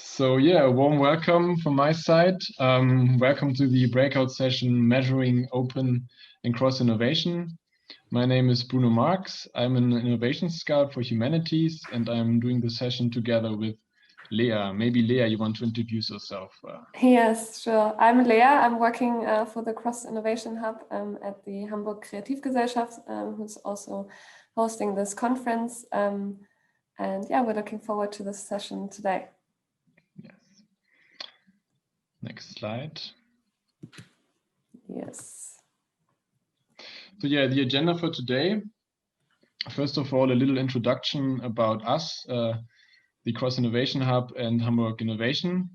So yeah, a warm welcome from my side. Welcome to the breakout session, Measuring Open and Cross-Innovation. My name is Bruno Marks. I'm an Innovation Scout for Humanities, and I'm doing the session together with Lea. Maybe Lea, you want to introduce yourself? Yes, sure. I'm Lea. I'm working for the Cross-Innovation Hub at the Hamburg Kreativ Gesellschaft, who's also hosting this conference. And yeah, we're looking forward to this session today. Yes. Next slide. Yes. So yeah, the agenda for today. First of all, a little introduction about us, the Cross-Innovation Hub and Hamburg Innovation.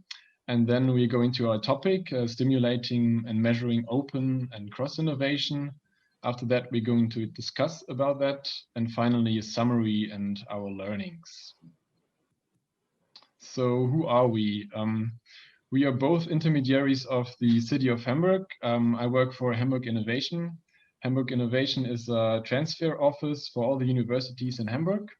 And then we go into our topic, stimulating and measuring open and cross-innovation. After that, we're going to discuss about that. And finally, a summary and our learnings. So who are we? We are both intermediaries of the city of Hamburg. I work for Hamburg Innovation. Hamburg Innovation is a transfer office for all the universities in Hamburg,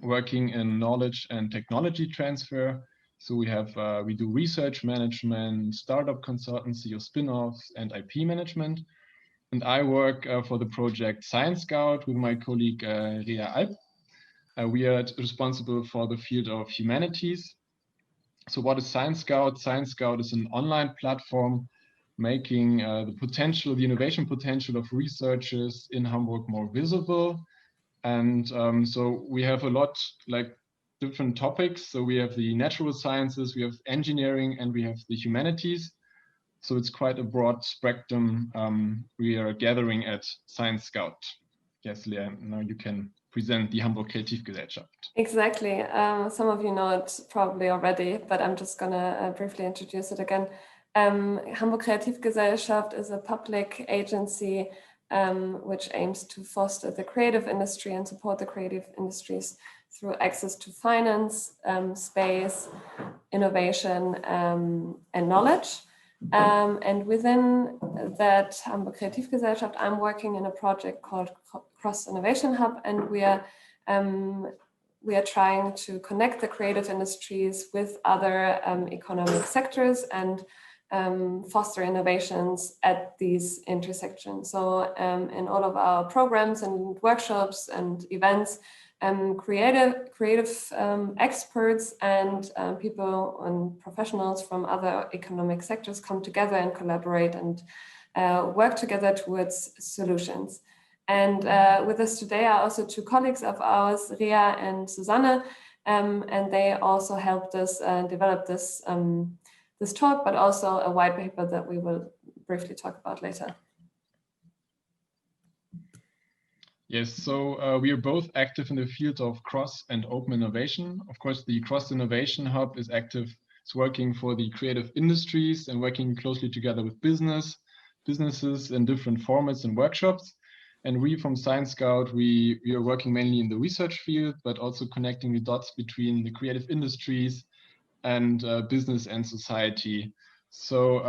working in knowledge and technology transfer. So we do research management, startup consultancy or spin-offs, and IP management. And I work for the project Science Scout with my colleague Kreativ. We are responsible for the field of humanities. So what is Science Scout? Science Scout is an online platform making the innovation potential of researchers in Hamburg more visible. And so we have a lot like different topics. So we have the natural sciences, we have engineering, and we have the humanities. So it's quite a broad spectrum we are gathering at Science Scout. Yes, Lea, now you can present the Hamburg Kreativ Gesellschaft. Exactly. Some of you know it probably already, but I'm just going to briefly introduce it again. Hamburg Kreativ Gesellschaft is a public agency which aims to foster the creative industry and support the creative industries through access to finance, space, innovation, and knowledge. And within that Hamburg Kreativ Gesellschaft, I'm working in a project called Cross-Innovation Hub, and we are trying to connect the creative industries with other economic sectors and foster innovations at these intersections. So in all of our programs and workshops and events, creative experts and people and professionals from other economic sectors come together and collaborate and work together towards solutions. And with us today are also two colleagues of ours, Ria and Susanne, and they also helped us develop this this talk, but also a white paper that we will briefly talk about later. Yes, so we are both active in the field of cross and open innovation. Of course, the Cross-Innovation Hub is active. It's working for the creative industries and working closely together with businesses in different formats and workshops. And we from Science Scout, we are working mainly in the research field, but also connecting the dots between the creative industries and business and society. So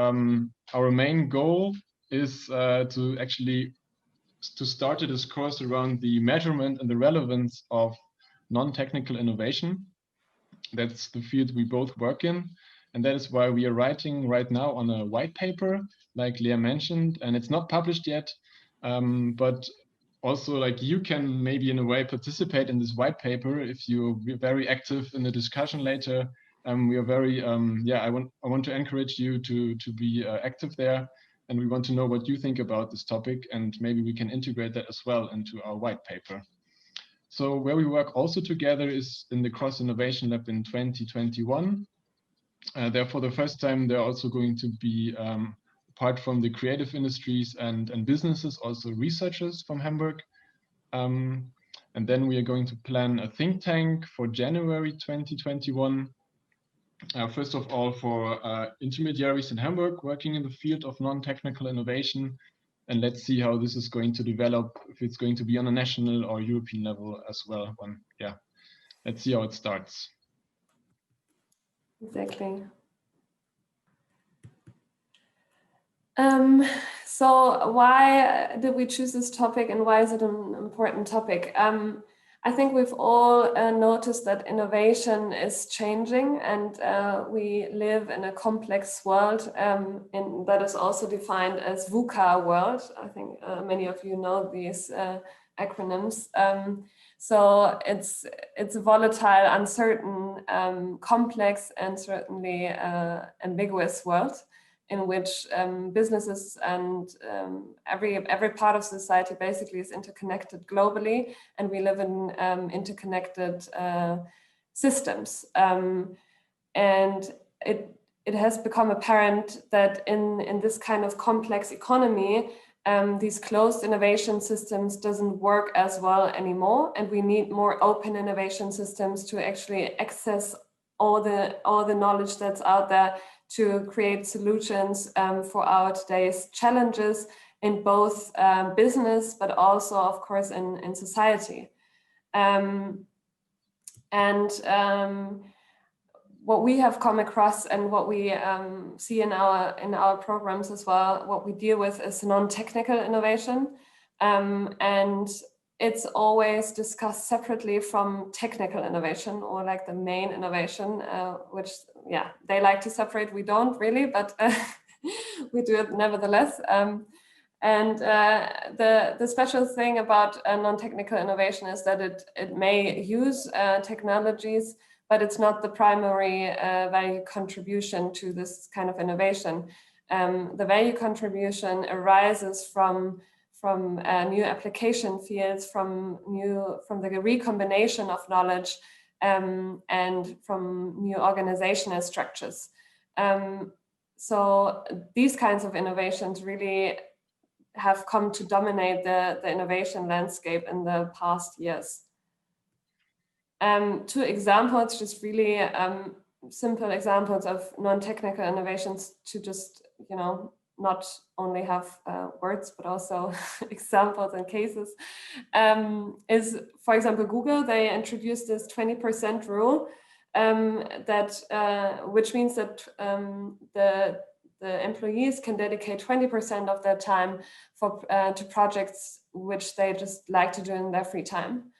our main goal is to start a discourse around the measurement and the relevance of non-technical innovation. That's the field we both work in. And that is why we are writing right now on a white paper, like Lea mentioned, and it's not published yet, but also like you can maybe in a way participate in this white paper if you're very active in the discussion later. We are very, I want to encourage you to be active there. And we want to know what you think about this topic, and maybe we can integrate that as well into our white paper. So where we work also together is in the Cross-Innovation Lab in 2021. Therefore, the first time they're also going to be, apart from the creative industries and businesses, also researchers from Hamburg. And then we are going to plan a think tank for January 2021. First of all, for intermediaries in Hamburg working in the field of non-technical innovation. And let's see how this is going to develop, if it's going to be on a national or European level as well. Let's see how it starts. Exactly. So why did we choose this topic and why is it an important topic? I think we've all noticed that innovation is changing, and we live in a complex world that is also defined as VUCA world. I think many of you know these acronyms. So it's a volatile, uncertain, complex, and certainly ambiguous world in which businesses and every part of society basically is interconnected globally, and we live in interconnected systems. And it has become apparent that in this kind of complex economy, these closed innovation systems doesn't work as well anymore, and we need more open innovation systems to actually access all the knowledge that's out there to create solutions for our today's challenges in both business, but also, of course, in society. What we have come across and what we see in our programs as well, what we deal with is non-technical innovation, and it's always discussed separately from technical innovation, or like the main innovation, which, yeah, they like to separate. We don't really, but we do it nevertheless. The special thing about non-technical innovation is that it may use technologies, but it's not the primary value contribution to this kind of innovation. The value contribution arises from new application fields, from the recombination of knowledge, and from new organizational structures. So these kinds of innovations really have come to dominate the innovation landscape in the past years. Two examples, just really simple examples of non-technical innovations to just, not only have words, but also examples and cases, is, for example, Google. They introduced this 20% rule, which means that the employees can dedicate 20% of their time to projects which they just like to do in their free time,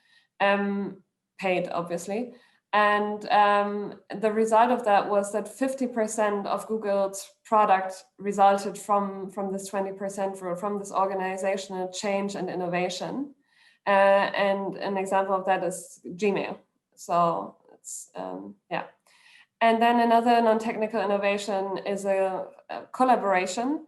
paid, obviously. And the result of that was that 50% of Google's product resulted from this 20% rule, from this organizational change and innovation. And an example of that is Gmail. So it's, yeah. And then another non-technical innovation is a collaboration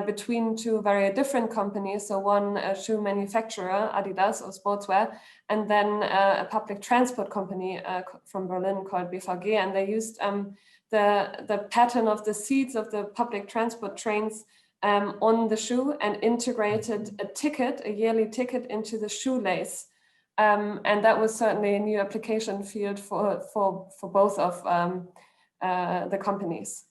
between two very different companies. So one, a shoe manufacturer, Adidas, or sportswear, and then a public transport company from Berlin called BVG. And they used the pattern of the seats of the public transport trains on the shoe and integrated a yearly ticket into the shoelace. And that was certainly a new application field for both of the companies.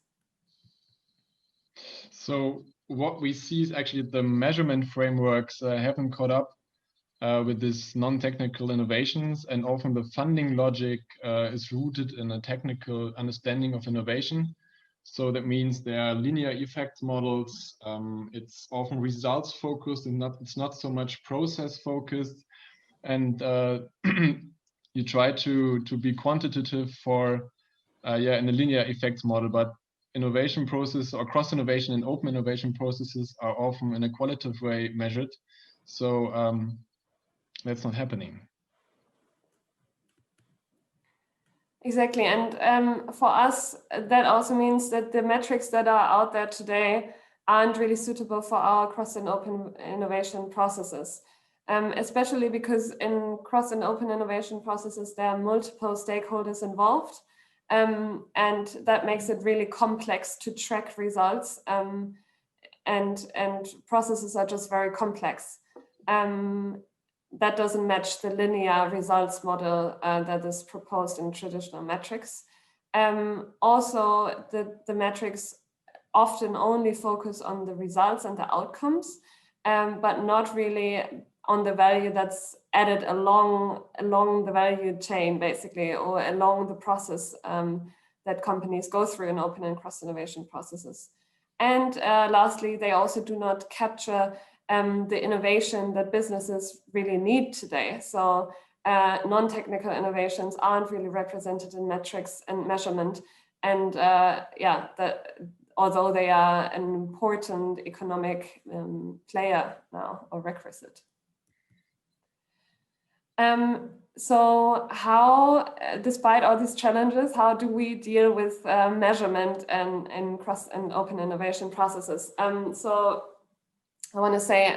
So what we see is actually the measurement frameworks haven't caught up with this non-technical innovations, and often the funding logic is rooted in a technical understanding of innovation. So that means there are linear effects models. It's often results focused, and it's not so much process focused. And you try to be quantitative for in a linear effects model, but innovation process or cross innovation and open innovation processes are often in a qualitative way measured. So that's not happening. Exactly, and for us, that also means that the metrics that are out there today aren't really suitable for our cross and open innovation processes, especially because in cross and open innovation processes, there are multiple stakeholders involved, and that makes it really complex to track results, and processes are just very complex. That doesn't match the linear results model that is proposed in traditional metrics. Also, the metrics often only focus on the results and the outcomes, but not really on the value that's added along the value chain, basically, or along the process that companies go through in open and cross-innovation processes. And lastly, they also do not capture the innovation that businesses really need today. So non-technical innovations aren't really represented in metrics and measurement. And although they are an important economic player now, or requisite. So how, despite all these challenges, how do we deal with measurement and cross and open innovation processes? So I want to say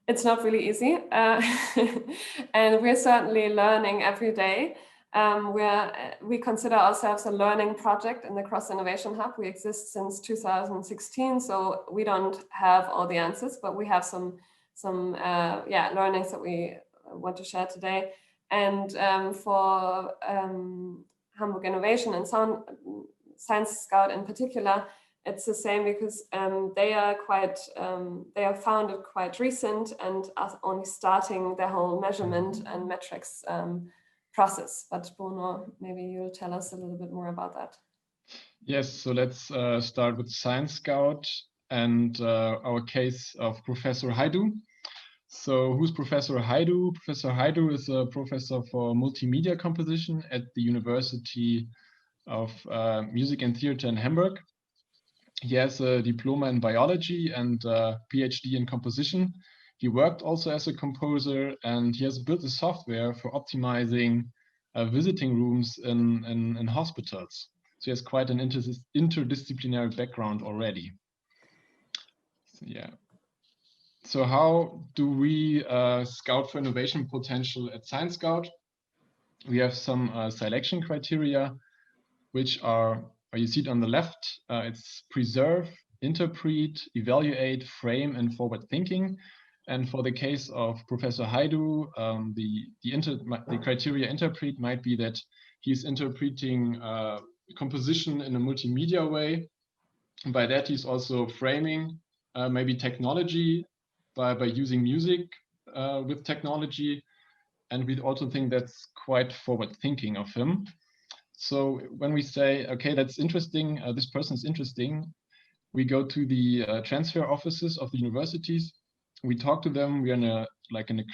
it's not really easy, and we're certainly learning every day. We consider ourselves a learning project in the Cross Innovation Hub. We exist since 2016, so we don't have all the answers, but we have some learnings that we want to share today. And for Hamburg Innovation and Science Scout in particular, it's the same because they are founded quite recent and are only starting their whole measurement and metrics process. But Bruno, maybe you'll tell us a little bit more about that. Yes, so let's start with Science Scout and our case of Professor Haidu. So who's Professor Haidu? Professor Haidu is a professor for multimedia composition at the University of Music and Theatre in Hamburg. He has a diploma in biology and a PhD in composition. He worked also as a composer, and he has built a software for optimizing visiting rooms in hospitals. So he has quite an interdisciplinary background already. So, yeah. So how do we scout for innovation potential at Science Scout? We have some selection criteria, which are, you see it on the left, it's preserve, interpret, evaluate, frame, and forward thinking. And for the case of Professor Haidu, the criteria interpret might be that he's interpreting composition in a multimedia way. By that, he's also framing maybe technology by using music with technology. And we also think that's quite forward thinking of him. So when we say, okay, that's interesting, this person's interesting, we go to the transfer offices of the universities. We talk to them. We're in a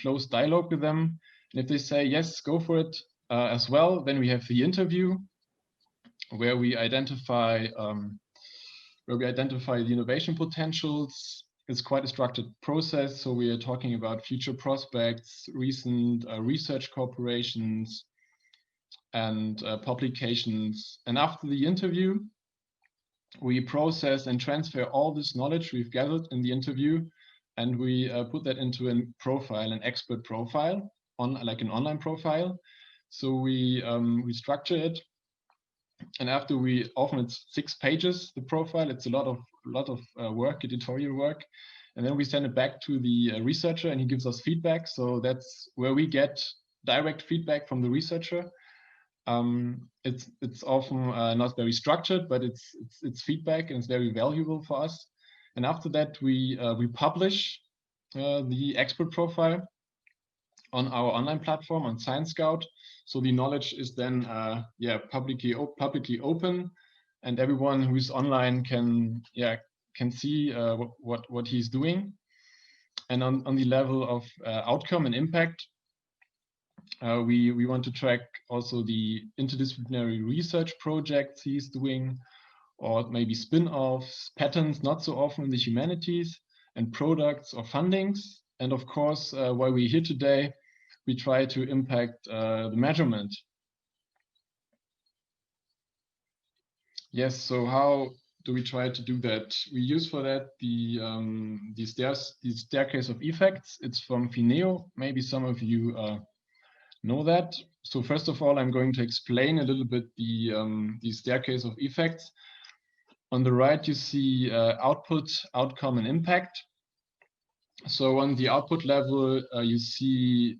close dialogue with them. And if they say, yes, go for it as well, then we have the interview where we identify the innovation potentials. It's quite a structured process. So we are talking about future prospects, recent research cooperations, and publications. And after the interview, we process and transfer all this knowledge we've gathered in the interview, and we put that into a profile, an expert profile, like an online profile. So we structure it, and after often it's 6 pages, the profile. It's a lot of work, editorial work, and then we send it back to the researcher, and he gives us feedback. So that's where we get direct feedback from the researcher. It's often not very structured, but it's feedback, and it's very valuable for us. And after that, we publish the expert profile on our online platform on Science Scout. So the knowledge is then publicly open, and everyone who's online can see what he's doing. And on the level of outcome and impact, we want to track also the interdisciplinary research projects he's doing, or maybe spin-offs, patents, not so often in the humanities, and products or fundings. And of course, while we're here today, we try to impact the measurement. Yes, so how do we try to do that? We use for that the staircase of effects. It's from Fineo. Maybe some of you know that. So first of all, I'm going to explain a little bit the staircase of effects. On the right, you see output, outcome, and impact. So on the output level, you see,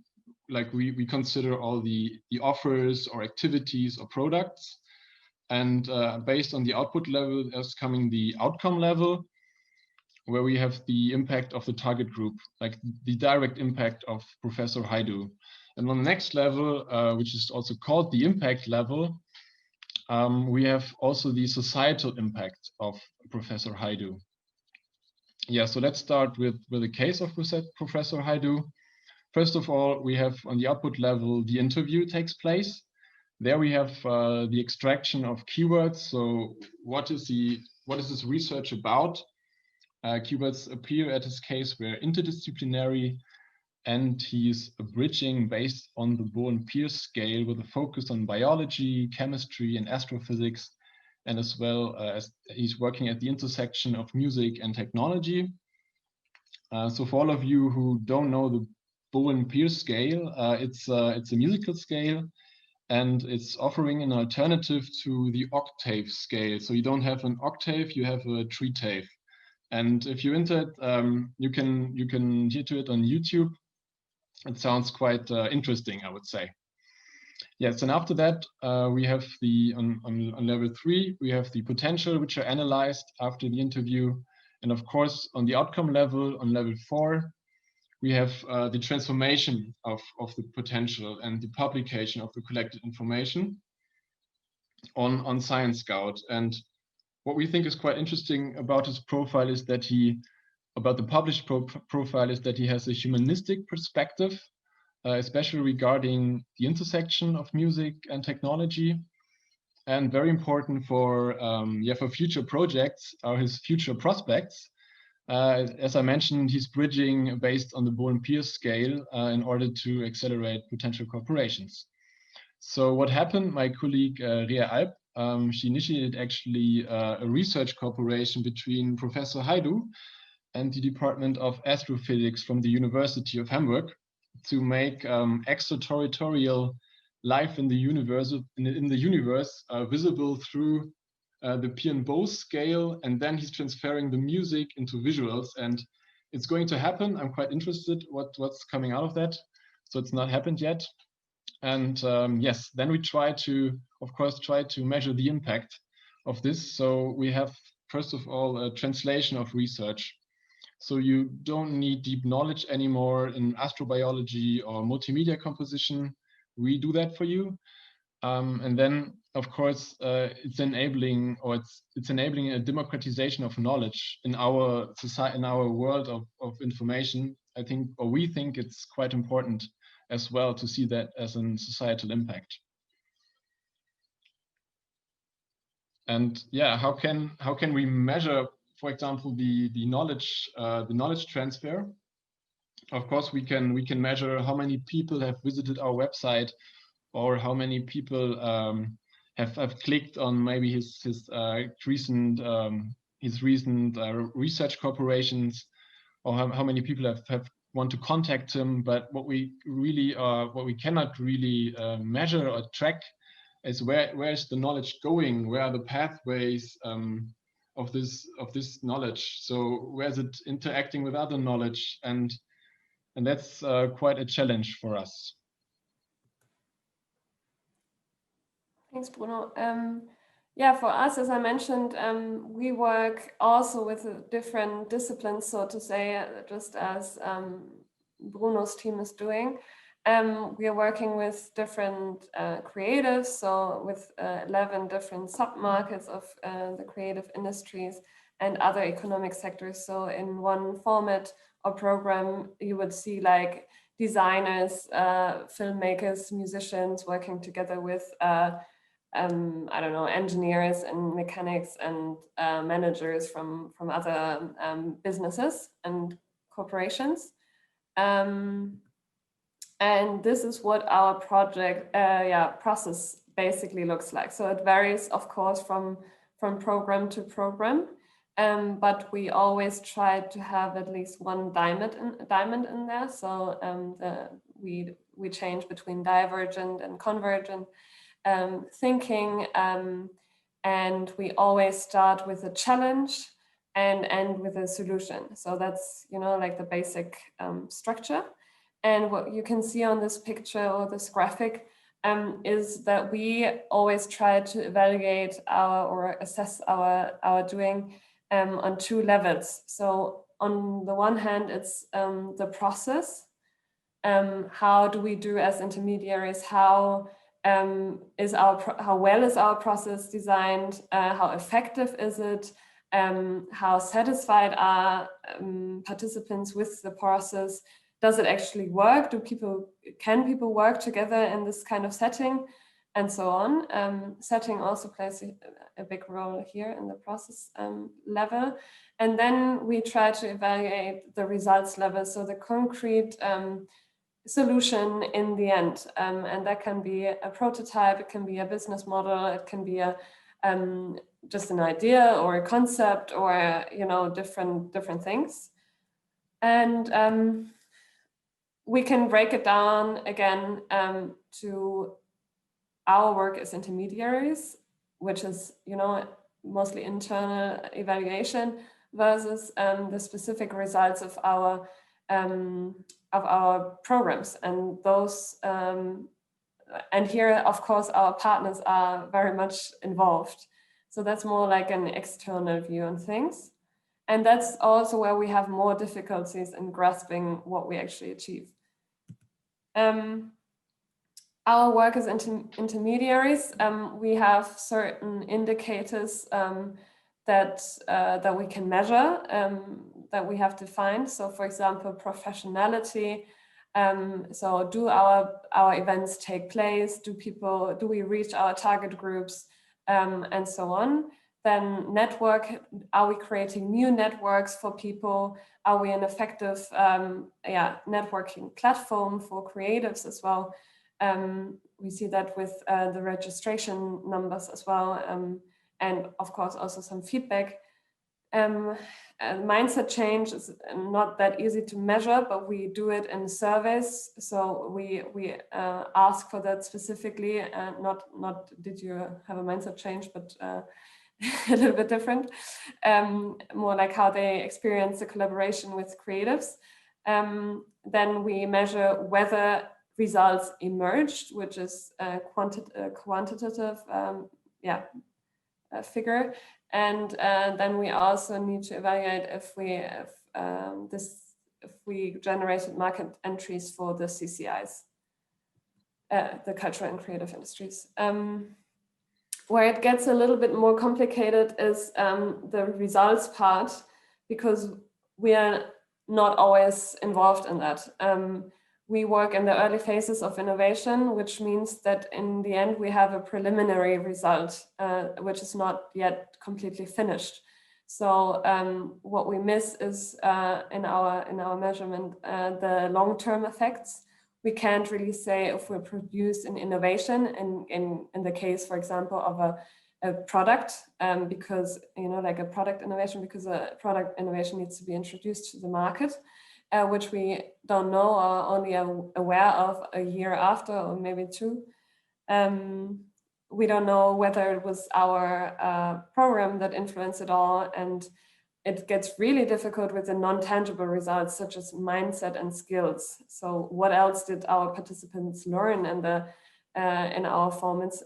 like we consider all the offers or activities or products. And based on the output level, there's coming the outcome level, where we have the impact of the target group, like the direct impact of Professor Haidu. And on the next level, which is also called the impact level, we have also the societal impact of Professor Haidu. Yeah, so let's start with the case of Professor Haidu. First of all, we have on the output level, the interview takes place. There we have the extraction of keywords. So what is this research about? Keywords appear at his case were interdisciplinary, and he's bridging based on the Bowen-Pierce scale with a focus on biology, chemistry, and astrophysics, and as well as he's working at the intersection of music and technology. So for all of you who don't know the Bowen-Pierce scale, it's a musical scale, and it's offering an alternative to the octave scale. So you don't have an octave, you have a tritave. And if you're into it, you can hear to it on YouTube. It sounds quite interesting, I would say. Yes, and after that, we have on level 3, we have the potential, which are analyzed after the interview. And of course, on the outcome level, on level 4, we have the transformation of the potential and the publication of the collected information on Science Scout. And what we think is quite interesting about his profile is that about the published profile is that he has a humanistic perspective, especially regarding the intersection of music and technology. And very important for future projects are his future prospects. As I mentioned, he's bridging based on the Bowen-Pierce scale in order to accelerate potential cooperations. So what happened, my colleague Rea Jordan, she initiated actually a research cooperation between Professor Haidu and the Department of Astrophysics from the University of Hamburg to make extraterritorial life in the universe visible through the Pierre-Bose scale, and then he's transferring the music into visuals, and it's going to happen. I'm quite interested what's coming out of that. So it's not happened yet. And yes, then we try to measure the impact of this. So we have, first of all, a translation of research. So you don't need deep knowledge anymore in astrobiology or multimedia composition. We do that for you. And then, of course, it's enabling a democratization of knowledge in our society, in our world of information. We think it's quite important as well to see that as a societal impact. And yeah, how can we measure, for example, the knowledge transfer? Of course, we can measure how many people have visited our website, or how many people have clicked on maybe his recent research cooperations, or how many people have want to contact him. But what we cannot really measure or track is where is the knowledge going? Where are the pathways of this knowledge? So where is it interacting with other knowledge? And that's quite a challenge for us. Thanks, Bruno. Yeah, for us, as I mentioned, we work also with different disciplines, so to say, just as Bruno's team is doing. We are working with different creatives, so with 11 different sub-markets of the creative industries and other economic sectors. So in one format or program, you would see like designers, filmmakers, musicians working together with I don't know, engineers and mechanics and managers from other businesses and corporations. And this is what our project process basically looks like. So it varies, of course, from program to program, but we always try to have at least one diamond in there. So we change between divergent and convergent thinking, and we always start with a challenge and end with a solution. So that's, like the basic structure. And what you can see on this picture or this graphic is that we always try to evaluate or assess our doing on 2 levels. So on the one hand, it's the process. How do we do as intermediaries? How well is our process designed? How effective is it? How satisfied are participants with the process? does it actually work? Can people work together in this kind of setting? And so on. Setting also plays a big role here in the process level. And then we try to evaluate the results level, so the concrete solution in the end. And that can be a prototype, it can be a business model, it can be a just an idea or a concept, or different things. And we can break it down again to our work as intermediaries, which is mostly internal evaluation, versus the specific results of our programs. And those and here, of course, our partners are very much involved. So that's more like an external view on things. And that's also where we have more difficulties in grasping what we actually achieve. Our work as intermediaries, we have certain indicators that we can measure, that we have defined. So, for example, professionality. So, do our events take place? Do we reach our target groups, and so on? Then network. Are we creating new networks for people? Are we an effective networking platform for creatives as well? We see that with the registration numbers as well, and of course also some feedback. Mindset change is not that easy to measure, but we do it in surveys. So we ask for that specifically, not did you have a mindset change, but a little bit different, more like how they experience the collaboration with creatives. Then we measure whether results emerged, which is a quantitative figure, and then we also need to evaluate if we generated market entries for the CCIs, the cultural and creative industries. Where it gets a little bit more complicated is the results part, because we are not always involved in that. We work in the early phases of innovation, which means that in the end we have a preliminary result, which is not yet completely finished. So what we miss is in our measurement the long-term effects. We can't really say if we produce an innovation in the case, for example, of a product, because like a product innovation, because a product innovation needs to be introduced to the market. Which we don't know or only are aware of a year after, or maybe two. We don't know whether it was our program that influenced it all, and it gets really difficult with the non-tangible results, such as mindset and skills. So what else did our participants learn in our formats?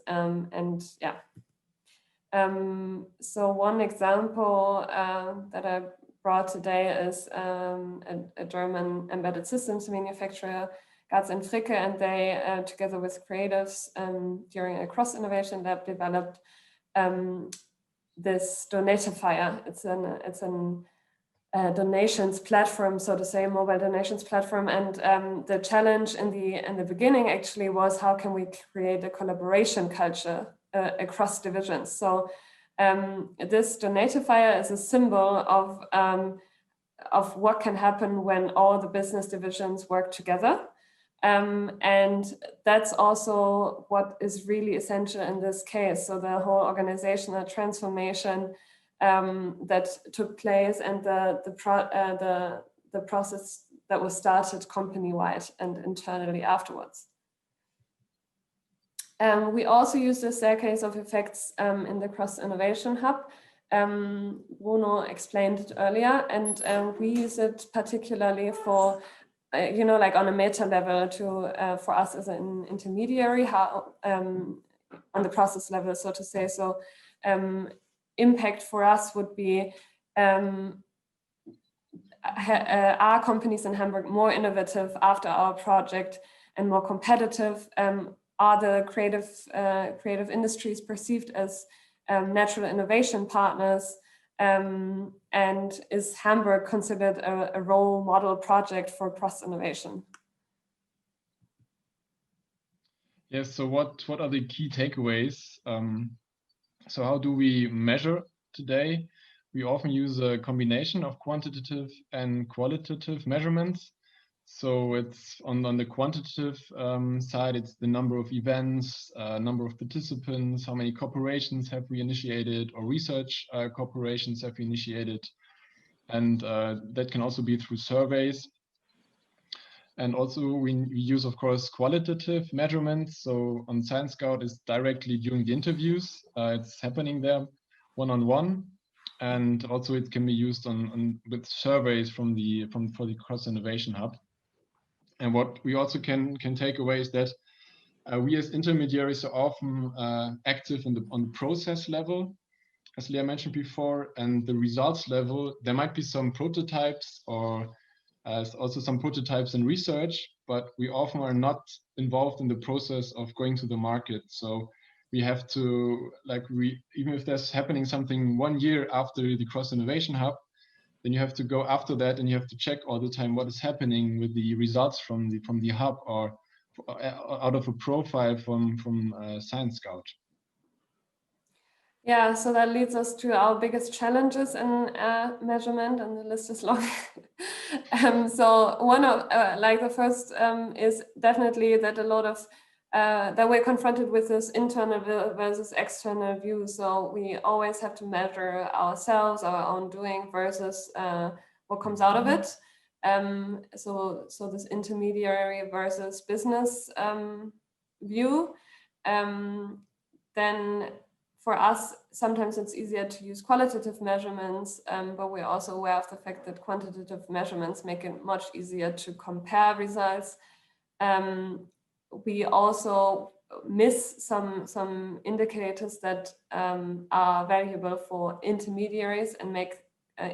So one example that I brought today is a German embedded systems manufacturer, Garz and Fricke, and they, together with creatives during a cross-innovation lab, developed this donatifier. It's a donations platform, so to say, mobile donations platform. And the challenge in the beginning actually was, how can we create a collaboration culture across divisions? So this donatifier is a symbol of what can happen when all the business divisions work together. And that's also what is really essential in this case. So the whole organizational transformation that took place, and the process that was started company-wide and internally afterwards. We also use the staircase of effects in the cross-innovation hub. Bruno explained it earlier, and we use it particularly for, like on a meta level for us as an intermediary, how on the process level, so to say. So impact for us would be, are companies in Hamburg more innovative after our project and more competitive? Are the creative industries perceived as natural innovation partners? And is Hamburg considered a role model project for cross-innovation? Yes, so what are the key takeaways? So how do we measure today? We often use a combination of quantitative and qualitative measurements. So it's on the quantitative side, it's the number of events, number of participants, how many corporations have we initiated, or research corporations have we initiated. And that can also be through surveys. And also we use, of course, qualitative measurements. So on ScienceScout is directly during the interviews. It's happening there one-on-one. And also it can be used with surveys for the Cross-Innovation Hub. And what we also can take away is that we as intermediaries are often active on the process level, as Lea mentioned before, and the results level. There might be some prototypes or also some prototypes in research, but we often are not involved in the process of going to the market. So we have to, even if there's happening something 1 year after the Cross-Innovation Hub, then you have to go after that and you have to check all the time what is happening with the results from the hub or out of a profile from ScienceScout. Yeah, so that leads us to our biggest challenges in measurement, and the list is long. So one of the first is definitely that a lot of that we're confronted with this internal versus external view. So we always have to measure ourselves, our own doing versus what comes out of it. So this intermediary versus business view. Then for us, sometimes it's easier to use qualitative measurements, but we're also aware of the fact that quantitative measurements make it much easier to compare results. We also miss some indicators that are valuable for intermediaries and make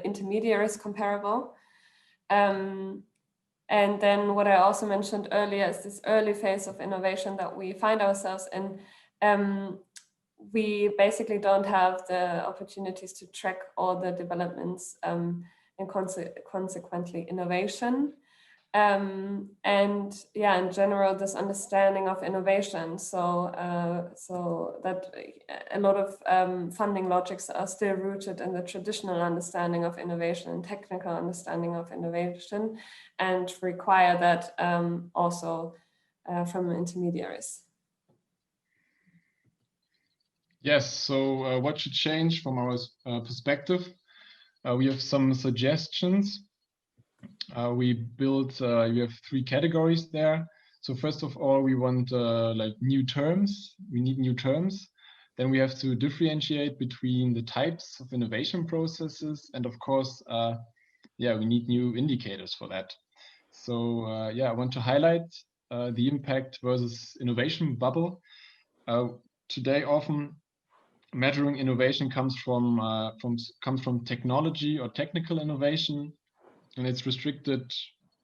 intermediaries comparable. And then what I also mentioned earlier is this early phase of innovation that we find ourselves in. We basically don't have the opportunities to track all the developments and consequently innovation. And yeah, in general, this understanding of innovation. So that a lot of funding logics are still rooted in the traditional understanding of innovation and technical understanding of innovation, and require that also from intermediaries. Yes, so what should change from our perspective? We have some suggestions. We have 3 categories there. So first of all, we want new terms. We need new terms. Then we have to differentiate between the types of innovation processes. And of course, we need new indicators for that. So I want to highlight the impact versus innovation bubble. Today, often measuring innovation comes from technology or technical innovation, and it's restricted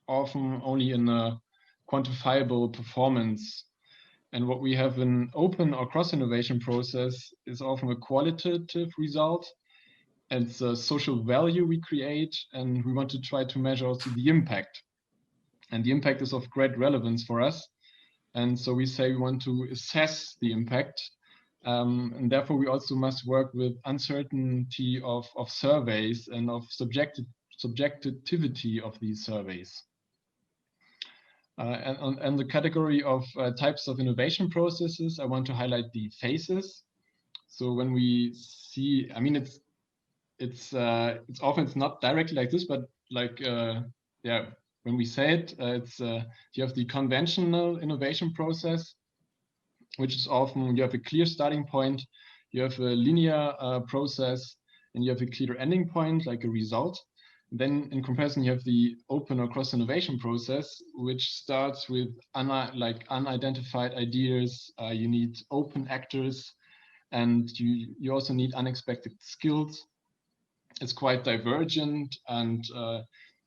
often only in a quantifiable performance. And what we have in open or cross-innovation process is often a qualitative result. It's a social value we create, and we want to try to measure also the impact. And the impact is of great relevance for us. And so we say we want to assess the impact. And therefore, we also must work with uncertainty of surveys and of subjectivity of these surveys. And the category of types of innovation processes, I want to highlight the phases. So when we see, I mean, it's often it's not directly like this, but when we say it, you have the conventional innovation process, which is often you have a clear starting point, you have a linear process, and you have a clear ending point, like a result. Then in comparison, you have the open or cross-innovation process, which starts with unidentified ideas. You need open actors, and you also need unexpected skills. It's quite divergent, and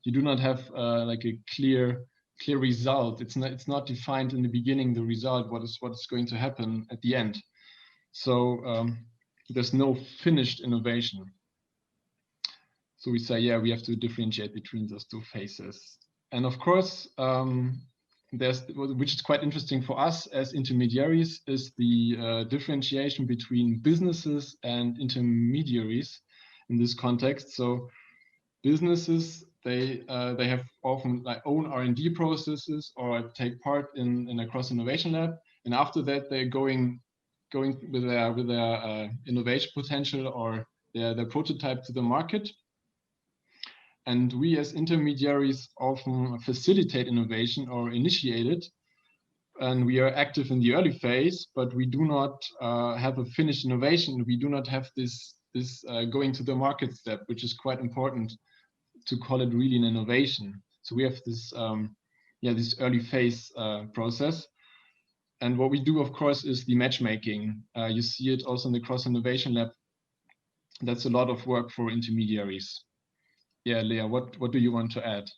you do not have a clear result. It's not defined in the beginning, the result, what is going to happen at the end. So there's no finished innovation. So we say, yeah, we have to differentiate between those two phases. And of course, which is quite interesting for us as intermediaries, is the differentiation between businesses and intermediaries in this context. So businesses, they have often like own R&D processes or take part in a cross-innovation lab, and after that they're going with their innovation potential or their prototype to the market. And we as intermediaries often facilitate innovation or initiate it, and we are active in the early phase, but we do not have a finished innovation. We do not have this going to the market step, which is quite important to call it really an innovation. So we have this this early phase process. And what we do, of course, is the matchmaking. You see it also in the cross-innovation lab. That's a lot of work for intermediaries. Yeah, Lea, what do you want to add?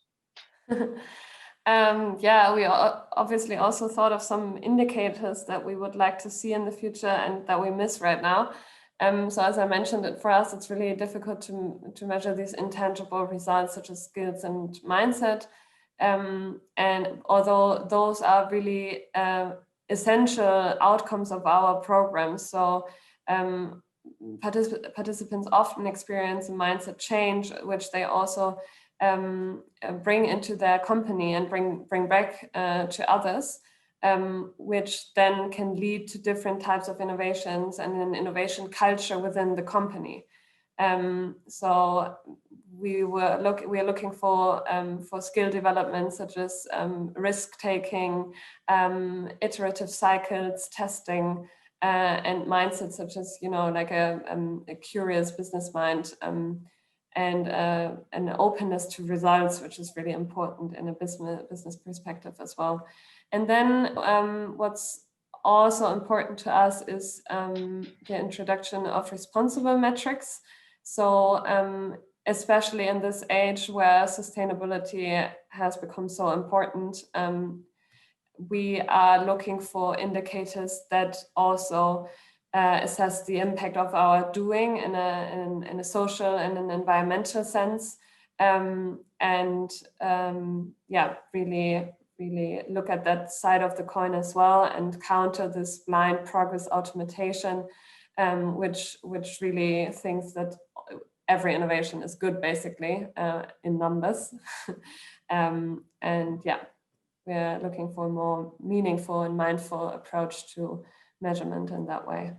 Yeah, we obviously also thought of some indicators that we would like to see in the future and that we miss right now. So as I mentioned, for us, it's really difficult to measure these intangible results such as skills and mindset. And although those are really essential outcomes of our program, so participants often experience a mindset change, which they also bring into their company and bring back to others, which then can lead to different types of innovations and an innovation culture within the company. So we are looking for skill development such as risk taking, iterative cycles, testing, and mindsets such as like a curious business mind, and an openness to results, which is really important in a business perspective as well. And then what's also important to us is the introduction of responsible metrics. So especially in this age where sustainability has become so important, we are looking for indicators that also assess the impact of our doing in a social and an environmental sense, really look at that side of the coin as well and counter this blind progress automation, which really thinks that every innovation is good, basically, in numbers. We're looking for a more meaningful and mindful approach to measurement in that way.